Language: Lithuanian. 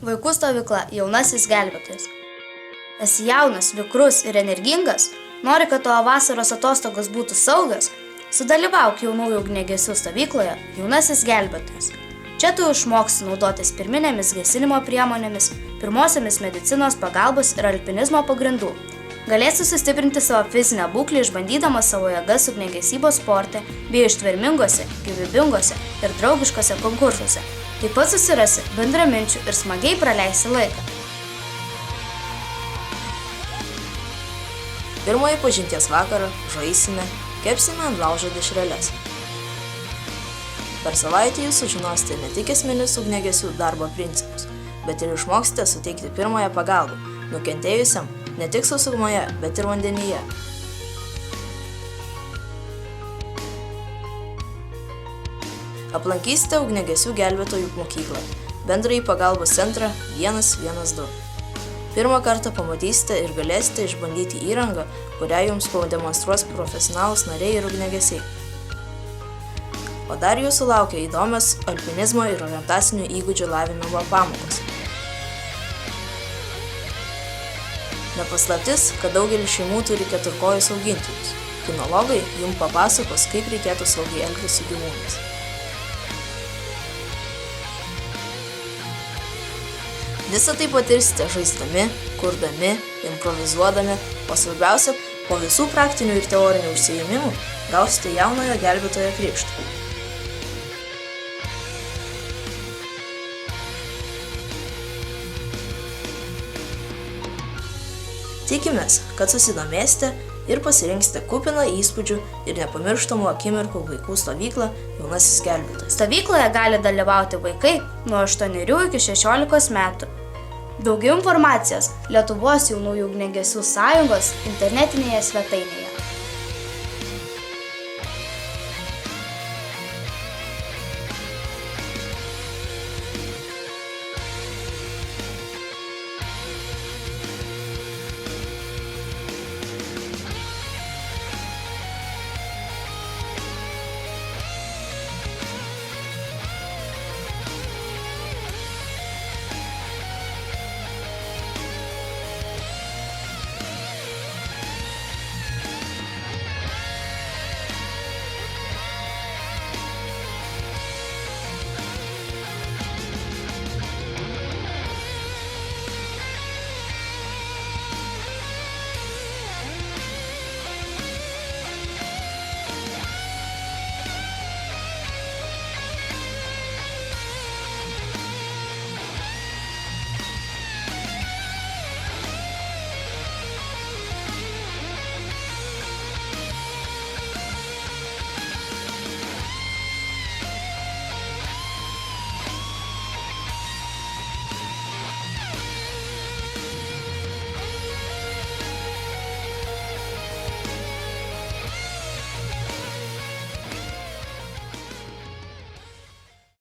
Vaikų stovykla Jaunasis gelbėtojas. Esi jaunas, vikrus ir energingas, nori, kad tavo vasaros atostogos būtų saugios, sudalyvauk jaunųjų ugniagesių stovykloje Jaunasis gelbėtojas. Čia tu išmoksi naudotis pirminėmis gesinimo priemonėmis, pirmosiamis medicinos pagalbos ir alpinizmo pagrindų. Galėsi sustiprinti savo fizinę būklę išbandydamas savo jėgas ugniagesybos sporte bei ištvermingose, gyvybingose ir draugiškose konkursuose. Taip pat susirasi bendraminčių ir smagiai praleisi laiką. Pirmąjį pažinties vakarą žaisime, kepsime ant laužo dešreles. Per savaitę jūs sužinosite ne tik esminius ugniagesių darbo principus, bet ir išmoksite suteikti pirmąją pagalbą nukentėjusiam ne tik sausumoje, bet ir vandenyje. Aplankysite ugniagesių gelbėtojų mokyklą, bendrąjį pagalbos centrą 112. Pirmą kartą pamatysite ir galėsite išbandyti įrangą, kurią jums pademonstruos profesionalūs nariai ir ugniagesiai. O dar jūsų laukia įdomios alpinizmo ir orientacinių įgūdžių lavinimo pamokos. Ne paslaptis, kad daugelis šeimų turi keturkojus augintinius. Kinologai jums papasakos, kaip reikėtų saugiai elgtis su gyvūnais. Visą tai patirsite žaisdami, kurdami, improvizuodami, o svarbiausia, po visų praktinių ir teorinių užsiėmimų gausite jaunojo gelbėtojo krikštą. Tikimės, kad susidomėsite ir pasirinksite kupiną įspūdžių ir nepamirštamų akimirkų vaikų stovyklą Jaunasis gelbėtojas. Stovykloje gali dalyvauti vaikai nuo 8 iki 16 metų. Daugiau informacijos Lietuvos jaunųjų ugniagesių sąjungos internetinėje svetainėje.